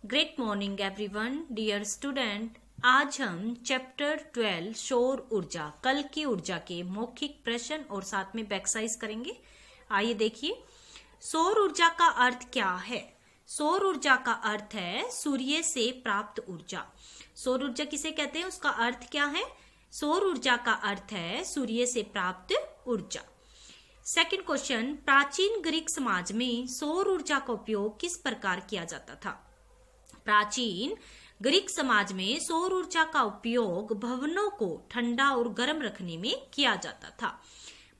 Great morning everyone, dear student. आज हम chapter 12 सौर ऊर्जा, कल की ऊर्जा के मौखिक प्रश्न और साथ में एक्सरसाइज करेंगे। आइए देखिए, सौर ऊर्जा का अर्थ क्या है। सौर ऊर्जा का अर्थ है सूर्य से प्राप्त ऊर्जा। सौर ऊर्जा किसे कहते हैं, उसका अर्थ क्या है। सौर ऊर्जा का अर्थ है सूर्य से प्राप्त ऊर्जा। सेकंड क्वेश्चन, प्राचीन ग्रीक समाज में सौर ऊर्जा का उपयोग किस प्रकार किया जाता था। प्राचीन ग्रीक समाज में सौर ऊर्जा का उपयोग भवनों को ठंडा और गर्म रखने में किया जाता था।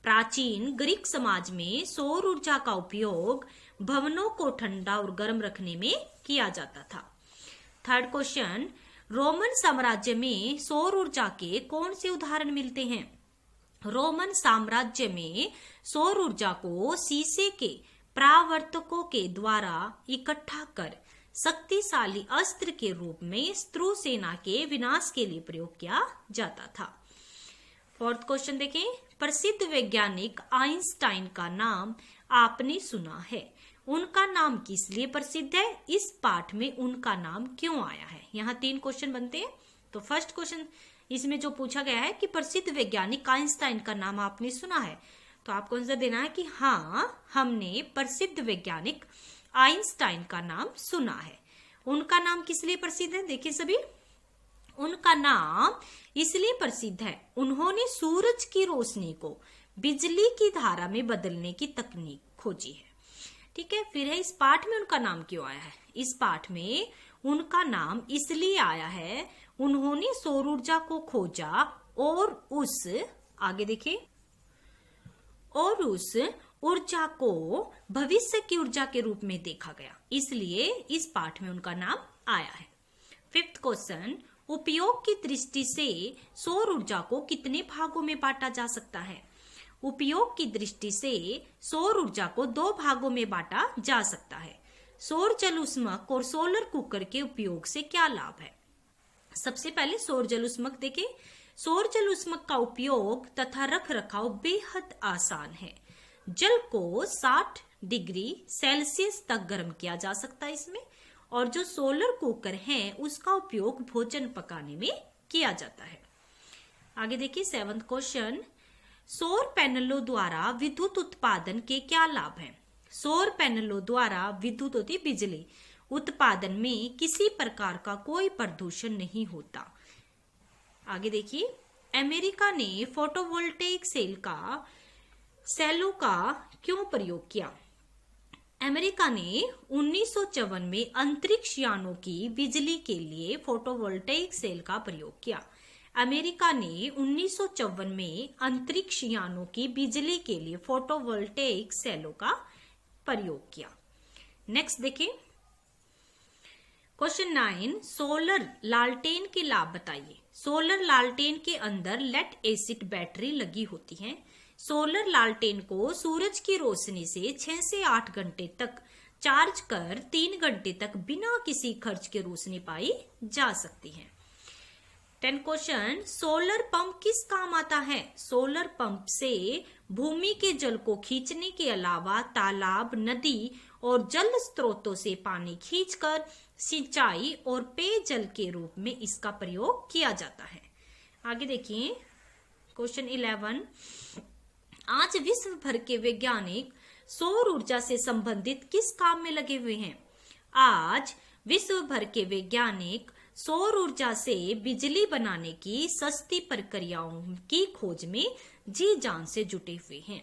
प्राचीन ग्रीक समाज में सौर ऊर्जा का उपयोग भवनों को ठंडा और गर्म रखने में किया जाता था। थर्ड क्वेश्चन, रोमन साम्राज्य में सौर ऊर्जा के कौन से उदाहरण मिलते हैं। रोमन साम्राज्य में सौर ऊर्जा को शीशे के परावर्तकों के द्वारा इकट्ठा कर शक्तिशाली अस्त्र के रूप में शत्रु सेना के विनाश के लिए प्रयोग किया जाता था। फोर्थ क्वेश्चन देखें, प्रसिद्ध वैज्ञानिक आइंस्टाइन का नाम आपने सुना है, उनका नाम किस लिए प्रसिद्ध है। इस पाठ में उनका नाम क्यों आया है। यहाँ 3 क्वेश्चन बनते हैं। तो फर्स्ट क्वेश्चन इसमें जो पूछा गया है कि प्रसिद्ध वैज्ञानिक आइंस्टाइन का नाम आपने सुना है, तो आपको आंसर देना है कि हाँ, हमने प्रसिद्ध वैज्ञानिक आइंस्टाइन का नाम सुना है। उनका नाम किस लिए प्रसिद्ध है, देखिए सभी, उनका नाम इसलिए प्रसिद्ध है उन्होंने सूरज की रोशनी को बिजली की धारा में बदलने की तकनीक खोजी है। ठीक है, फिर है इस पाठ में उनका नाम क्यों आया है। इस पाठ में उनका नाम इसलिए आया है उन्होंने सौर ऊर्जा को खोजा और उस आगे देखिए और उस ऊर्जा को भविष्य की ऊर्जा के रूप में देखा गया, इसलिए इस पाठ में उनका नाम आया है। फिफ्थ क्वेश्चन, उपयोग की दृष्टि से सौर ऊर्जा को कितने भागों में बांटा जा सकता है। उपयोग की दृष्टि से सौर ऊर्जा को 2 भागों में बांटा जा सकता है। सौर जलउष्मक और सोलर कुकर के उपयोग से क्या लाभ है। सबसे पहले सौर जलउष्मक देखें। सौर जलउष्मक का उपयोग तथा रख रखाव बेहद आसान है। जल को 60 डिग्री सेल्सियस तक गर्म किया जा सकता है इसमें। और जो सोलर कुकर है उसका उपयोग भोजन पकाने में किया जाता है। आगे देखिए 7th क्वेश्चन, सौर पैनलों द्वारा विद्युत उत्पादन के क्या लाभ हैं। सौर पैनलों द्वारा विद्युत होती बिजली उत्पादन में किसी प्रकार का कोई प्रदूषण नहीं होता। आगे देखिए, अमेरिका ने फोटोवोल्टेइक सेलों का क्यों प्रयोग किया। अमेरिका ने 1954 में अंतरिक्ष यानों की बिजली के लिए फोटोवोल्टेइक सेल का प्रयोग किया। अमेरिका ने 1954 में अंतरिक्ष यानों की बिजली के लिए फोटोवोल्टेइक सेलों का प्रयोग किया। नेक्स्ट देखिए, क्वेश्चन 9, सोलर लालटेन के लाभ बताइए। सोलर लालटेन के अंदर लेड एसिड बैटरी लगी होती है। सोलर लालटेन को सूरज की रोशनी से 6 से 8 घंटे तक चार्ज कर 3 घंटे तक बिना किसी खर्च के रोशनी पाई जा सकती है। 10 क्वेश्चन, सोलर पंप किस काम आता है। सोलर पंप से भूमि के जल को खींचने के अलावा तालाब, नदी और जल स्रोतों से पानी खींचकर सिंचाई और पेयजल के रूप में इसका प्रयोग किया जाता है। आगे देखिए क्वेश्चन 11, आज विश्व भर के वैज्ञानिक सौर ऊर्जा से संबंधित किस काम में लगे हुए हैं। आज विश्व भर के वैज्ञानिक सौर ऊर्जा से बिजली बनाने की सस्ती प्रक्रियाओं की खोज में जी जान से जुटे हुए हैं।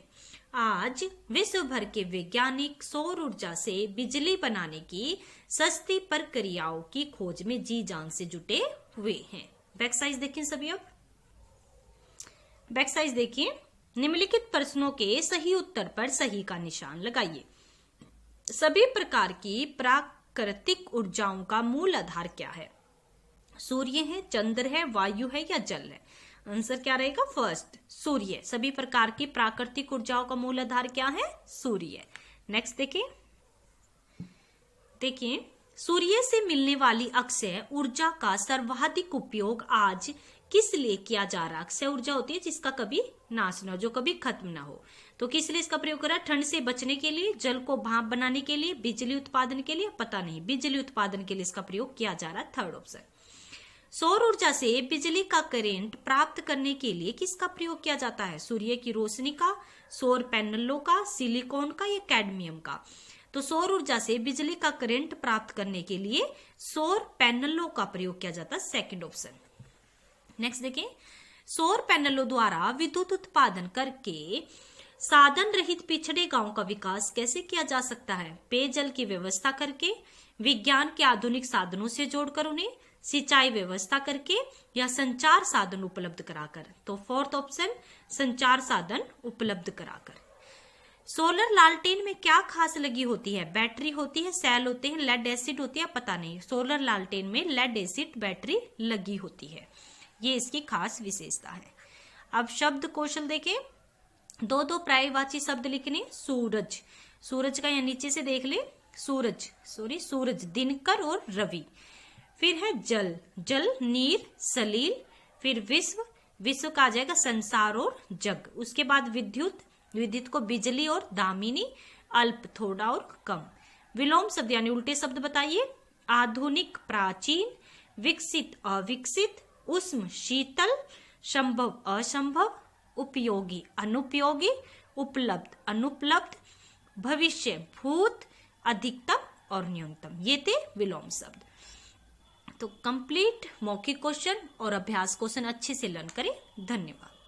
आज विश्व भर के वैज्ञानिक सौर ऊर्जा से बिजली बनाने की सस्ती प्रक्रियाओं की खोज में जी जान से जुटे हुए हैं। बैक साइज देखिए सभी, अब बैक साइज देखिए। निम्नलिखित प्रश्नों के सही उत्तर पर सही का निशान लगाइए। सभी प्रकार की प्राकृतिक ऊर्जाओं का मूल आधार क्या है। सूर्य है, चंद्र है, वायु है या जल है। आंसर क्या रहेगा, फर्स्ट सूर्य। सभी प्रकार की प्राकृतिक ऊर्जाओं का मूल आधार क्या है, सूर्य। नेक्स्ट देखिए सूर्य से मिलने वाली अक्षय ऊर्जा का सर्वाधिक उपयोग आज किस लिए किया जा रहा। अक्षय ऊर्जा होती है जिसका कभी नाश ना हो, जो कभी खत्म ना हो। तो किस लिए इसका प्रयोग करा, ठंड से बचने के लिए, जल को भाप बनाने के लिए, बिजली उत्पादन के लिए, पता नहीं, बिजली उत्पादन के लिए इसका प्रयोग किया जा रहा है, थर्ड ऑप्शन। सौर ऊर्जा से बिजली का करंट प्राप्त करने के लिए किसका प्रयोग किया जाता है, सूर्य की रोशनी का, सौर पैनलों का, सिलिकॉन का या कैडमियम का। तो सौर ऊर्जा से बिजली का करंट प्राप्त करने के लिए सौर पैनलों का प्रयोग किया जाता है, सेकंड ऑप्शन। नेक्स्ट देखें, सौर पैनलों द्वारा विद्युत उत्पादन करके साधन रहित पिछड़े गांव का विकास कैसे किया जा सकता है, पेयजल की व्यवस्था करके, विज्ञान के आधुनिक साधनों से जोड़कर उन्हें, सिंचाई व्यवस्था करके, या संचार साधन उपलब्ध कराकर। तो फोर्थ ऑप्शन, संचार साधन उपलब्ध कराकर। सोलर लालटेन में क्या खास लगी होती है, बैटरी होती है, सेल होते हैं, लेड एसिड होती है, पता नहीं। सोलर लालटेन में लेड एसिड बैटरी लगी होती है, ये इसकी खास विशेषता है। अब शब्द कौशल देखें, दो दो पर्यायवाची शब्द लिखने। सूरज, सूरज का यहाँ नीचे से देख ले, सूरज, सूरज, दिनकर और रवि। फिर है जल, जल, नीर, सलील। फिर विश्व, विश्व का आ जाएगा संसार और जग। उसके बाद विद्युत, विद्युत को बिजली और दामिनी। अल्प, थोड़ा और कम। विलोम शब्द यानी उल्टे शब्द बताइए। आधुनिक, प्राचीन। विकसित, अविकसित। उष्ण, शीतल। संभव, असंभव। उपयोगी, अनुपयोगी। उपलब्ध, अनुपलब्ध। भविष्य, भूत। अधिकतम और न्यूनतम, ये थे विलोम शब्द। तो कंप्लीट मौखिक क्वेश्चन और अभ्यास क्वेश्चन अच्छे से लर्न करें। धन्यवाद।